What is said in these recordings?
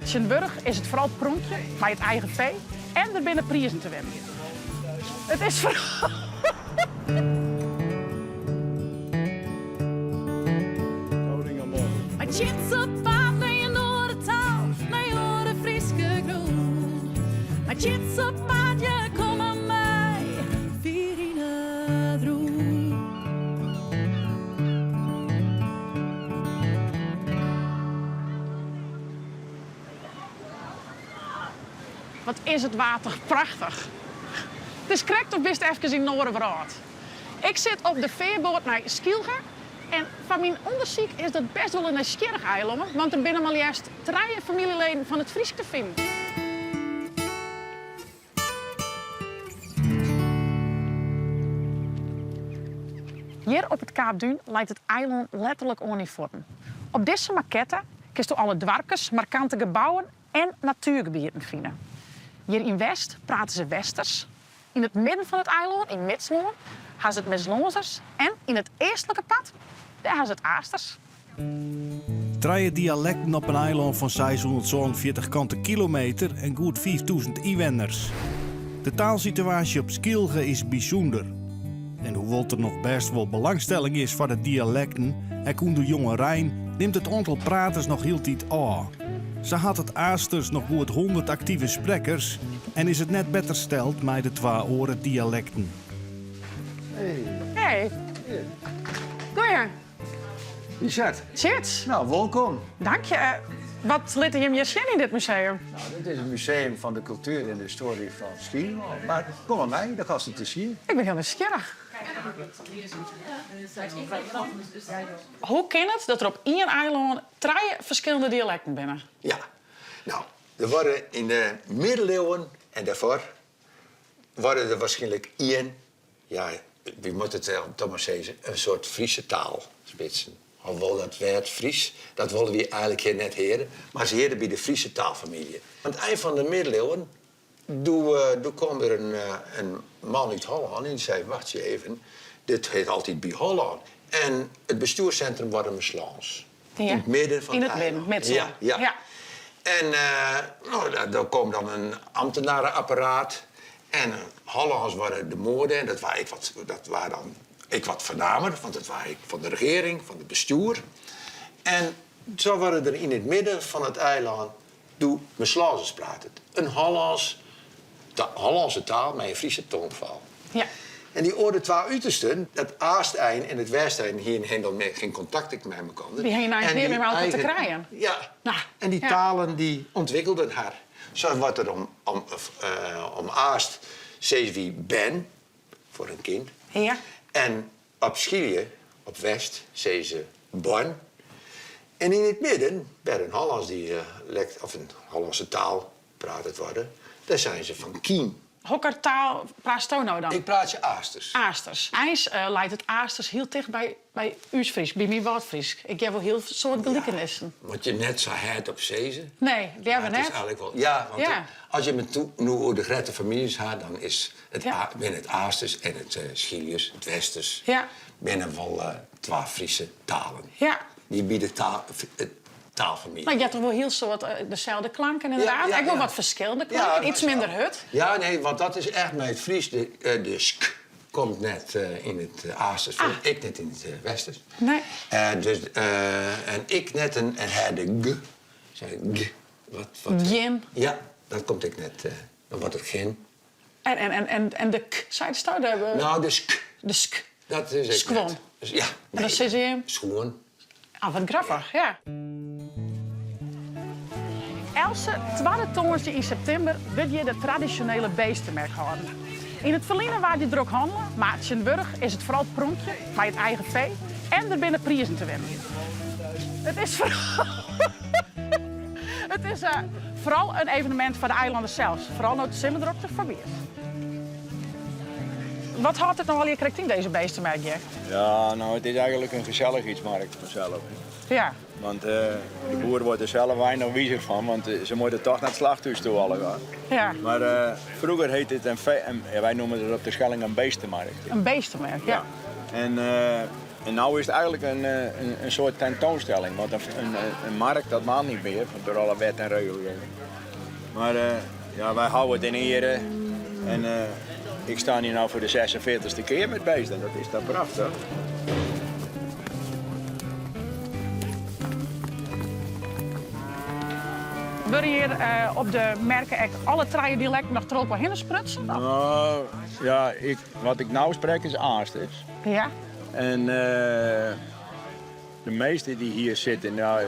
Tjenburg is het vooral het pronkje bij het eigen vee en er binnen prijzen te winnen. Het is vooral... Maar chits op paard naar je Noordertaal, naar je horen Frieske groen. Maar chits op paard, je kom aan mij, Virina droen. Wat is het water prachtig. Het is correct of best even in Noorderbraad. Ik zit op de veerboot naar Skilge. En van mijn onderzoek is dat best wel een nieuwsgierig eiland. Want er binnen maar juist 3 familieleden van het Fries te vinden. Hier op het Kaap Duin lijkt het eiland letterlijk uniform. Op deze maquette kun je alle dwarkers, markante gebouwen en natuurgebieden vinden. Hier in West praten ze Westers. In het midden van het eiland, in Midsloon, gaan ze het Midslonzers. En in het eestelijke pad, daar gaan ze het Aasters. 3 dialecten op een eiland van 640 kanten kilometer en goed 5000 inwoners. De taalsituatie op Skilge is bijzonder. En hoewel er nog best wel belangstelling is voor de dialecten, en kon de jonge Rijn neemt het aantal praters nog heel tijd af. Ze had het Aasters nog goed 100 actieve sprekers en is het net beter steld met de 2 oren dialecten. Hey. Goeie. Richard, Zit. nou, welkom. Dank je. Wat liet je hem hier zien in dit museum? Nou, dit is het museum van de cultuur en de historie van Schiel. Maar kom maar mij, dan gaat ze te zien. Ik ben heel nieuwsgierig. Hoe kan het dat er op één eiland 3 verschillende dialecten binnen? Ja, nou, er waren in de middeleeuwen en daarvoor waren er waarschijnlijk ja, wie moet het toch maar zeggen, een soort Friese taal spitsen. Alhoewel dat werd Fries, dat willen we eigenlijk hier net heren. Maar ze heren bij de Friese taalfamilie. Aan het eind van de middeleeuwen toen kwam er een man uit Holland en die zei, wacht je even, dit heet altijd bij Holland. En het bestuurscentrum was een Meslans. Ja. In het midden van in het het midden, eiland. met z'n. Ja. En nou, daar kwam dan een ambtenarenapparaat. En Hollands waren de moorden. En dat waren dan ik wat voornamer, want dat waren ik van de regering, van het bestuur. En zo waren er in het midden van het eiland doe Meslazers praten. Een Hollandse taal met een Friese tongval. Ja. En die oren 2 uitersten, het Aastein en het Westein, hier helemaal geen contact met elkaar. Die heen eigenlijk niet meer met elkaar te krijgen. Ja. Nou, En die ja. talen die ontwikkelden haar. Zo wordt er om Aast zei wie ben, voor een kind. Ja. En op Schilje, op West, zei ze born. En in het midden, bij een Hollands dialect, of een Hollandse taal praat het worden, daar zijn ze van Kien. Welke taal praat je nou dan? Ik praat je Aasters. Aasters. IJs leidt het Aasters heel dicht bij U's Fries, bij mijn Woordfries. Ik heb wel heel soort gelijkenissen. Moet je net zo hard op zezen? Nee, die hebben we Het is net. eigenlijk wel. Ja, want Ja. als je met nu over de Grette families gaat, dan is het Ja. binnen het Aasters en het Schilius, het Westers, Ja. binnen wel 2 Friese talen. Ja. Die bieden taalfamilie. Maar je hebt toch wel heel soort dezelfde klanken inderdaad. Ja, Ik wil ja. wat verschillende klanken, iets minder hut. Ja, nee, want dat is echt met het Fries. De sk komt net in het Aasters, ik net in het Westers. Nee. En ik net en hij de g. Zei g. Wat? Gin. Ja, dat komt ik net. Dan wordt het geen. En de k, zei het stout hebben. Nou, de sk. De sk. Dat is ik Skwon. net. Dus, ja. En dan zit je... Schoen. Ah, wat grappig, ja. Else, tweede tongensje in september wil je de traditionele beestenmerk houden. In het verleden waar je druk handelen, maar in Tjenburg is het vooral het pronkje bij het eigen vee en er binnen prijzen te winnen. Het is vooral... het is vooral een evenement voor de eilanden zelfs. Vooral nou de simmer erop te verweer. Wat houdt het nou al hier correct in deze beestenmerk, Jack? Ja, nou, het is eigenlijk een gezellig ietsmarkt vanzelf. Ja. Want de boer wordt er zelf weinig wijzer van, want ze moeten toch naar het slachthuis toe allemaal. Ja, Maar vroeger heette het wij noemen het op de Schelling een beestenmarkt. een beestenmerk, ja. En En nu is het eigenlijk een soort tentoonstelling. Want een markt, dat mag niet meer, door alle wet en regelgeving. Maar ja, wij houden het in ere. En ik sta hier nou voor de 46e keer met beesten. Dat is toch prachtig. Wil je hier op de merken echt alle drie dialecten nog tropen heen sprutsen? Nou, ja, wat ik nou spreek is Aasters. Ja. En de meesten die hier zitten, nou,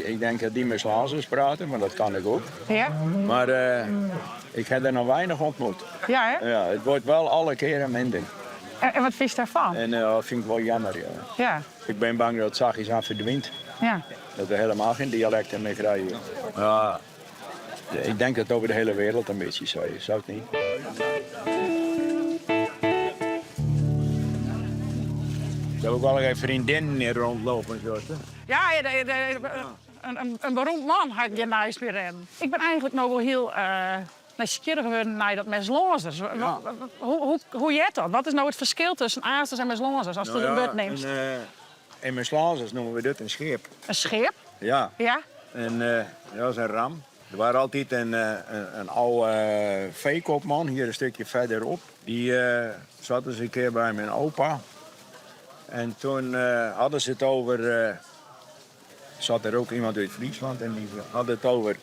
ik denk dat die met Slazers praten, maar dat kan ik ook. Ja? Maar ik heb er nog weinig ontmoet. Ja, hè? Ja, het wordt wel alle keren minder. En wat vind je daarvan? En dat vind ik wel jammer, ja. Ja. Ik ben bang dat het zachtjes aan verdwijnt. Ja. Dat we helemaal geen dialecten meer krijgen. Ja, ik denk dat het over de hele wereld een beetje zo is, zou het niet? Ik heb ook wel een vriendinnen hier rondlopen. Zo. Ja, een beroemd man had je naast weer in. Ik ben eigenlijk nog wel heel nieuwsgierig geworden naar dat Meslonzers. Ja. Hoe je dat? Wat is nou het verschil tussen Aasters en Meslonzers als je het beurt neemt? In mijn Slazers noemen we dit een scheep. Een schip? Ja. Ja. En dat is een ram. Er was altijd een oude veekoopman, hier een stukje verderop. Die zat eens een keer bij mijn opa. En toen hadden ze het over... zat er ook iemand uit Friesland en die had het over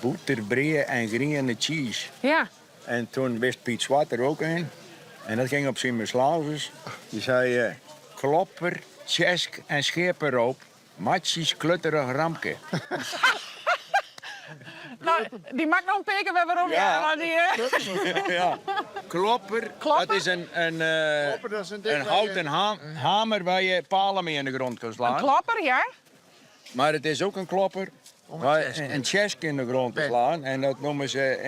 boeterbreeën en groene cheese. Ja. En toen wist Piet Zwart er ook in. En dat ging op zijn Slazers. Die zei klopper, tjesk en schepenroop. Matjes, klutterig ramke. Nou, die maakt nog een peken bij waarom Ja. maar die, Ja. Klopper, Klopper? dat is een houten hamer waar je palen mee in de grond kan slaan. Een klapper, ja? Maar het is ook een klopper waar een tjesk in de grond te slaan. En dat noemen ze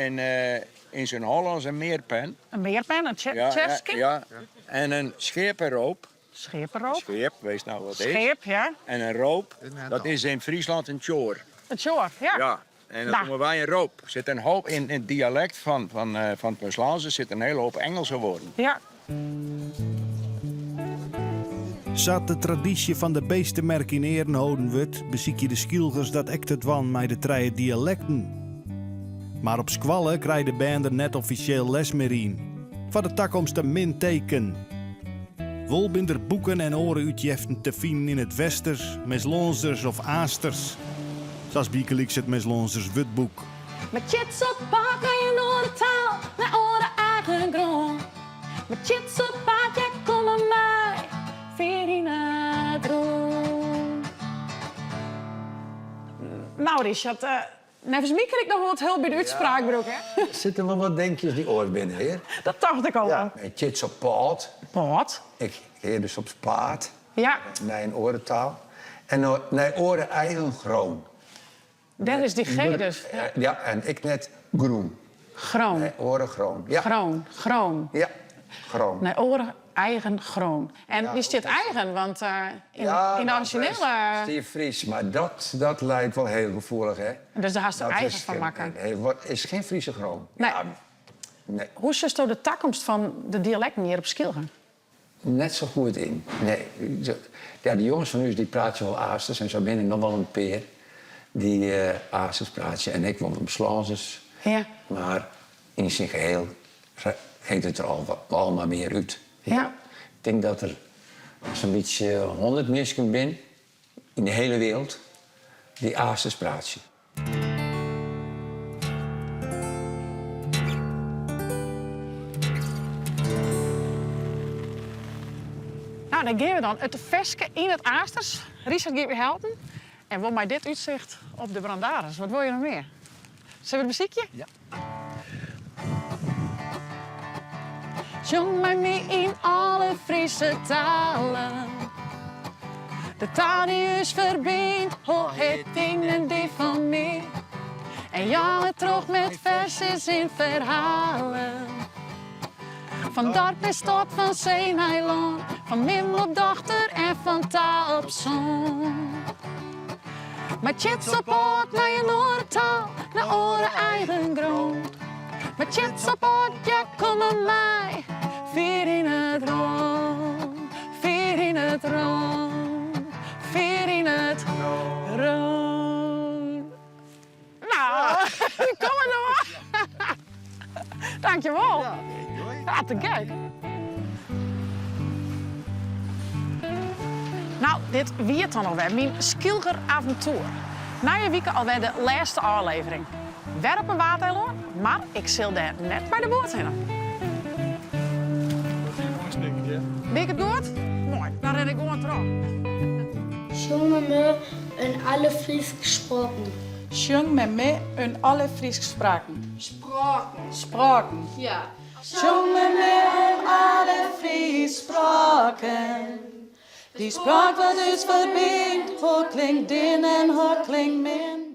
in zijn Hollands een meerpen. Een meerpen, een Ja, cheskin. ja. En een schepenroop. Schepenroop. Scheep, wees nou wat het is. Scheep, ja. En een roop, dat is in Friesland een tjoor. Een tjoor, ja. Ja. En dat Nou. noemen wij een roop. Er zit een hoop in het dialect van het Meslaanse zit een hele hoop Engelse woorden. Ja. Zat de traditie van de beestenmerk in eren houden wordt, beziek je de skilgers dat echt het wan met de drie dialecten. Maar op Squallen krijgt de band er net officieel les meer in. Van de toekomst een min teken. Wolbinder boeken en oren uitjeften te vinden in het Westers, Meslonzers of Aasters. Zoals Biekeliks het Meslonzers witboek. Met chits op paak en je noordentaal naar oren eigen grond. Met chits op paak, jij kom aan mij, Verina droom. Nou, Richard, nevens mij krijg ik nog wat hulp bij de uitspraakbroek, hè? Zitten wel wat denkjes die oor binnen, heer? Dat dacht ik al. Ja. Een chits op paard. Wat? Ik heer dus op spaat. Ja, Naar een orentaal. En naar oren eigen groen. dat is die G dus. Ja, en ik net groen. Groen. Nee, oren groen. Ja. Groen. Ja, groen. Nee, oren eigen groen. En Ja, wie is dit eigen? Want in de originele... Steve Fries, maar dat lijkt wel heel gevoelig, hè? Dus daar haast er Dat eigen is van geen- maken. is geen Friese groen. Nee. Ja, nee, Hoe is dus de toekomst van de dialecten hier op Skilgen? net zo goed in. Nee, ja, die jongens van u die praten wel Aasters en zo binnen nog wel een peer. Die Aasters praten en ik woon op Slazers. Ja. Maar in zijn geheel heet het er al maar meer uit. Ja. Ik denk dat er zo'n beetje 100 mensen zijn in de hele wereld die Aasters praten. Nou, dan gaan we dan het veske in het Aasters. Richard gaat weer helpen. En wil mij dit uitzicht op de Brandaris. Wat wil je nog meer? Zullen we het muziekje? Ja. Zong mij mee in alle Friese talen. De taal die is verbindt, hoor het dingen die van mij. En jongen terug met versjes in verhalen. Van dorp is tot van zee naar land, van mim op dochter en van taal op zon. Maar chits op oort naar je noordentaal, naar oren eigen grond. Maar chits op oort, ja kom aan mij, vier in het rond, vier in het rond. die komen er maar. Dankjewel. Ja, te gek. Nou, dit wie het dan alweer. Mijn skilger avontuur. Na je week alweer de laatste aflevering. Weer op een waterloor, maar ik zil daar net bij de boot in. Ben ik het goed? Mooi, dan ren ik gewoon terug. Zong met me in alle Fries gesproken. Zong met mij in alle Fries gesproken. Spraken. Ja. Zong met mij in alle Fries spraken. Die spraak wat ons verbindt, hoe klinkt din en hoe klinkt min.